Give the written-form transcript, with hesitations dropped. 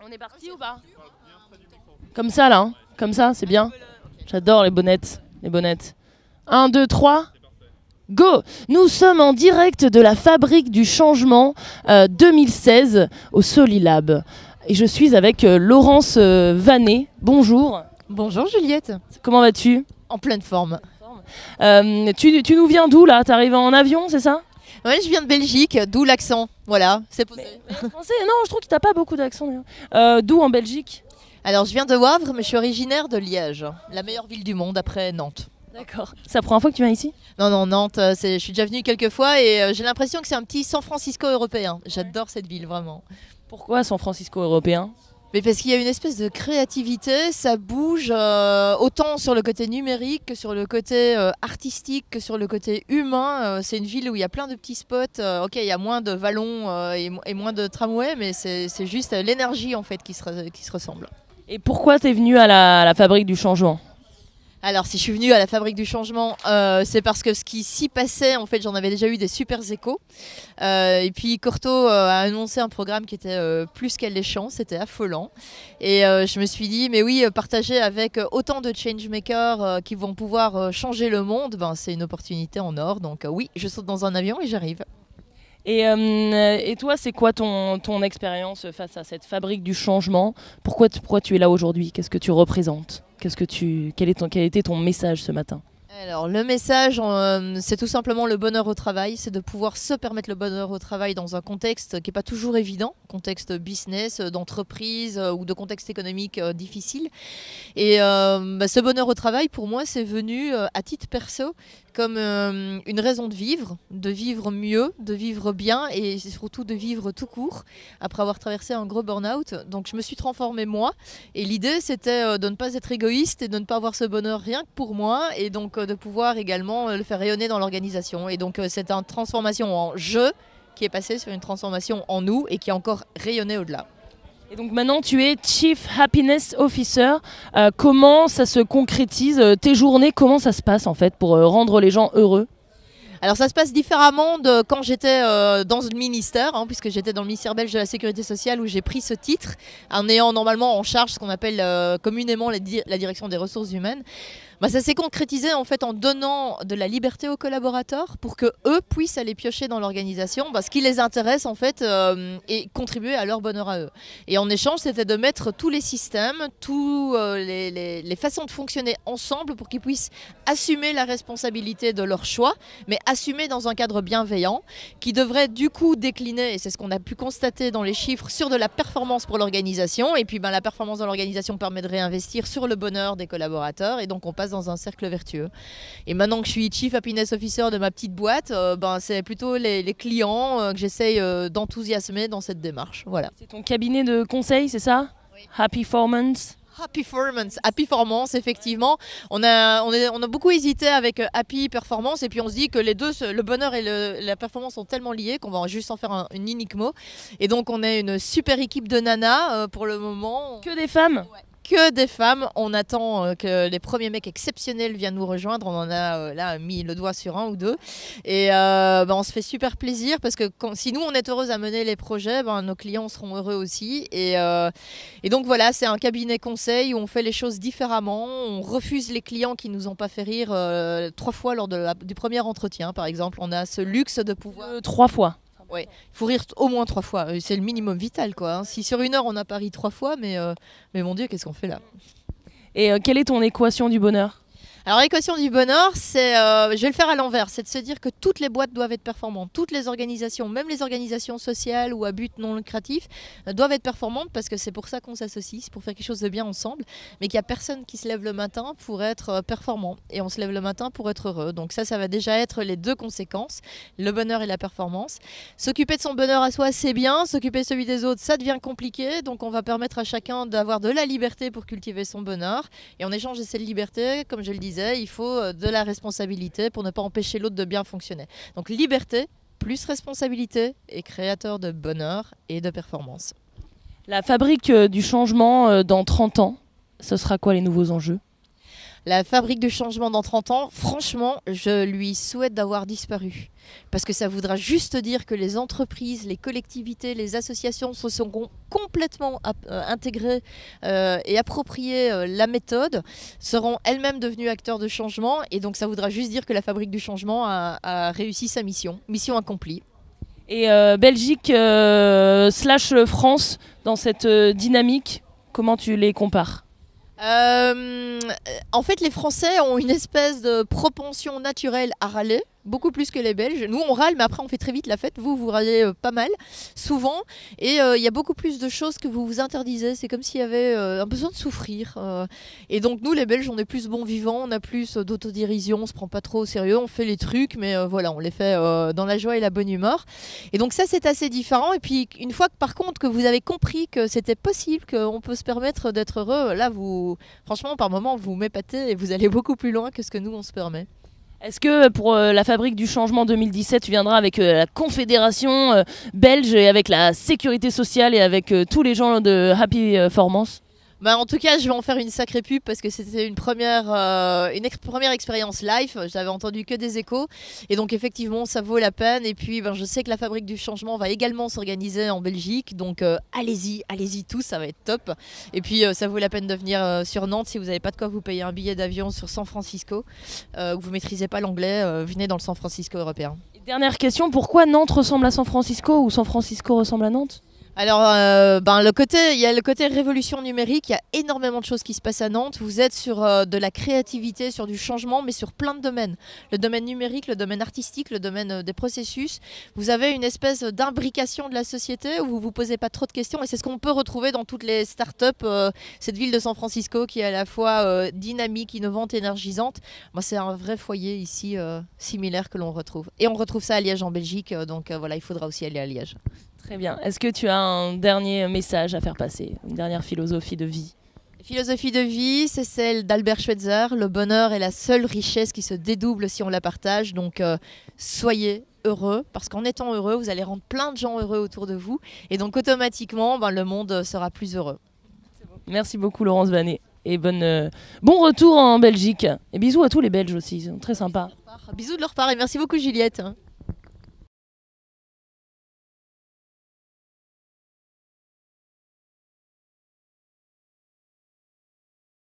On est parti ou pas? Comme ça là, hein. Comme ça, c'est bien. J'adore les bonnettes. Les bonnettes. 1, 2, 3. Go! Nous sommes en direct de la Fabrique du Changement 2016 au Solilab. Et je suis avec Laurence Vanet. Bonjour. Bonjour Juliette. Comment vas-tu? En pleine forme. Tu nous viens d'où là? T'arrives en avion, c'est ça? Oui, je viens de Belgique, d'où l'accent. Voilà, c'est posé. Mais français, non, je trouve que t'as pas beaucoup d'accent. D'où en Belgique? Alors, je viens de Wavre, mais je suis originaire de Liège, la meilleure ville du monde après Nantes. D'accord. C'est la première fois que tu viens ici? Non, Nantes, je suis déjà venue quelques fois et j'ai l'impression que c'est un petit San Francisco européen. J'adore cette ville, vraiment. Pourquoi San Francisco européen? Mais parce qu'il y a une espèce de créativité, ça bouge autant sur le côté numérique que sur le côté artistique, que sur le côté humain. C'est une ville où il y a plein de petits spots. Ok, il y a moins de vallons et moins de tramways, mais c'est juste l'énergie en fait qui se ressemble. Et pourquoi t'es venu à la Fabrique du Changement? Alors, si je suis venue à la Fabrique du Changement, c'est parce que ce qui s'y passait, en fait, j'en avais déjà eu des super échos. Et puis, Corto a annoncé un programme qui était plus qu'alléchant, c'était affolant. Et je me suis dit, mais oui, partager avec autant de changemakers qui vont pouvoir changer le monde, ben, c'est une opportunité en or. Donc oui, je saute dans un avion et j'arrive. Et toi, c'est quoi ton expérience face à cette Fabrique du Changement? Pourquoi tu es là aujourd'hui? Qu'est-ce que tu représentes? Quel était ton message ce matin? Alors le message, c'est tout simplement le bonheur au travail, c'est de pouvoir se permettre le bonheur au travail dans un contexte qui n'est pas toujours évident, contexte business, d'entreprise ou de contexte économique difficile. Et ce bonheur au travail, pour moi, c'est venu à titre perso comme une raison de vivre mieux, de vivre bien et surtout de vivre tout court après avoir traversé un gros burn-out. Donc je me suis transformée moi et l'idée c'était de ne pas être égoïste et de ne pas avoir ce bonheur rien que pour moi et donc de pouvoir également le faire rayonner dans l'organisation. Et donc c'est une transformation en je qui est passée sur une transformation en nous et qui a encore rayonné au-delà. Et donc maintenant tu es Chief Happiness Officer. Comment ça se concrétise? Tes journées, comment ça se passe en fait pour rendre les gens heureux? Alors ça se passe différemment de quand j'étais dans le ministère, hein, puisque j'étais dans le ministère belge de la Sécurité sociale où j'ai pris ce titre, en ayant normalement en charge ce qu'on appelle communément la direction des ressources humaines. Bah, ça s'est concrétisé en fait en donnant de la liberté aux collaborateurs pour que eux puissent aller piocher dans l'organisation ce qui les intéresse en fait et contribuer à leur bonheur à eux. Et en échange, c'était de mettre tous les systèmes, tous les façons de fonctionner ensemble pour qu'ils puissent assumer la responsabilité de leur choix, mais assumer dans un cadre bienveillant qui devrait du coup décliner, et c'est ce qu'on a pu constater dans les chiffres, sur de la performance pour l'organisation. Et puis la performance de l'organisation permet de réinvestir sur le bonheur des collaborateurs et donc on passe dans un cercle vertueux. Et maintenant que je suis Chief Happiness Officer de ma petite boîte, c'est plutôt les clients que j'essaye d'enthousiasmer dans cette démarche. Voilà. C'est ton cabinet de conseil, c'est ça? Oui. Happy Performance. Happy Performance, effectivement. On a beaucoup hésité avec Happy Performance et puis on se dit que les deux, le bonheur et la performance sont tellement liés qu'on va juste en faire un unique mot. Et donc on est une super équipe de nanas pour le moment. Que des femmes? Ouais. Que des femmes. On attend que les premiers mecs exceptionnels viennent nous rejoindre. On en a là mis le doigt sur un ou deux. Et on se fait super plaisir parce que si nous on est heureuse à mener les projets, nos clients seront heureux aussi. Et donc voilà, c'est un cabinet conseil où on fait les choses différemment. On refuse les clients qui nous ont pas fait rire 3 fois lors du premier entretien, par exemple. On a ce luxe de pouvoir... 3 fois. Oui, il faut rire au moins 3 fois. C'est le minimum vital, quoi. Hein. Si sur 1 heure on n'a pas ri 3 fois, mais mon Dieu, qu'est-ce qu'on fait là? Et quelle est ton équation du bonheur? Alors l'équation du bonheur, c'est, je vais le faire à l'envers, c'est de se dire que toutes les boîtes doivent être performantes, toutes les organisations, même les organisations sociales ou à but non lucratif, doivent être performantes parce que c'est pour ça qu'on s'associe, c'est pour faire quelque chose de bien ensemble, mais qu'il n'y a personne qui se lève le matin pour être performant et on se lève le matin pour être heureux. Donc ça va déjà être les 2 conséquences, le bonheur et la performance. S'occuper de son bonheur à soi, c'est bien, s'occuper de celui des autres, ça devient compliqué, donc on va permettre à chacun d'avoir de la liberté pour cultiver son bonheur et en échange de cette liberté, comme je le disais, il faut de la responsabilité pour ne pas empêcher l'autre de bien fonctionner. Donc liberté plus responsabilité et créateur de bonheur et de performance. La Fabrique du Changement dans 30 ans, ce sera quoi les nouveaux enjeux? La fabrique du changement dans 30 ans, franchement, je lui souhaite d'avoir disparu. Parce que ça voudra juste dire que les entreprises, les collectivités, les associations se seront complètement intégrées et appropriées la méthode, seront elles-mêmes devenues acteurs de changement. Et donc ça voudra juste dire que la fabrique du changement a réussi sa mission. Mission accomplie. Et Belgique slash France, dans cette dynamique, comment tu les compares ? En fait, les Français ont une espèce de propension naturelle à râler, beaucoup plus que les Belges. Nous, on râle, mais après, on fait très vite la fête. Vous râlez pas mal, souvent. Et il y a beaucoup plus de choses que vous vous interdisez. C'est comme s'il y avait un besoin de souffrir. Et donc, nous, les Belges, on est plus bons vivants, on a plus d'autodérision, on se prend pas trop au sérieux, on fait les trucs, mais voilà, on les fait dans la joie et la bonne humeur. Et donc, ça, c'est assez différent. Et puis, une fois que, par contre, que vous avez compris que c'était possible, qu'on peut se permettre d'être heureux, là, franchement, par moment, vous m'épatez et vous allez beaucoup plus loin que ce que nous, on se permet. Est-ce que pour la fabrique du changement 2017, tu viendras avec la Confédération belge et avec la sécurité sociale et avec tous les gens de Happy Formance ? En tout cas, je vais en faire une sacrée pub parce que c'était une première expérience live. J'avais entendu que des échos. Et donc, effectivement, ça vaut la peine. Et puis, je sais que la fabrique du changement va également s'organiser en Belgique. Donc, allez-y tous, ça va être top. Et puis, ça vaut la peine de venir sur Nantes si vous n'avez pas de quoi vous payer un billet d'avion sur San Francisco. Que vous ne maîtrisez pas l'anglais, venez dans le San Francisco européen. Dernière question, pourquoi Nantes ressemble à San Francisco ou San Francisco ressemble à Nantes ? Alors, il y a le côté révolution numérique, il y a énormément de choses qui se passent à Nantes. Vous êtes sur de la créativité, sur du changement, mais sur plein de domaines. Le domaine numérique, le domaine artistique, le domaine des processus. Vous avez une espèce d'imbrication de la société où vous ne vous posez pas trop de questions. Et c'est ce qu'on peut retrouver dans toutes les startups. Cette ville de San Francisco qui est à la fois dynamique, innovante, énergisante. Moi, c'est un vrai foyer ici similaire que l'on retrouve. Et on retrouve ça à Liège en Belgique. Donc voilà, il faudra aussi aller à Liège. Très bien. Est-ce que tu as un dernier message à faire passer, une dernière philosophie de vie ? La philosophie de vie, c'est celle d'Albert Schweitzer. Le bonheur est la seule richesse qui se dédouble si on la partage. Donc, soyez heureux, parce qu'en étant heureux, vous allez rendre plein de gens heureux autour de vous. Et donc, automatiquement, le monde sera plus heureux. Merci beaucoup, Laurence Vanet. Et bon retour en Belgique. Et bisous à tous les Belges aussi, ils sont très sympas. Bisous de leur part et merci beaucoup, Juliette.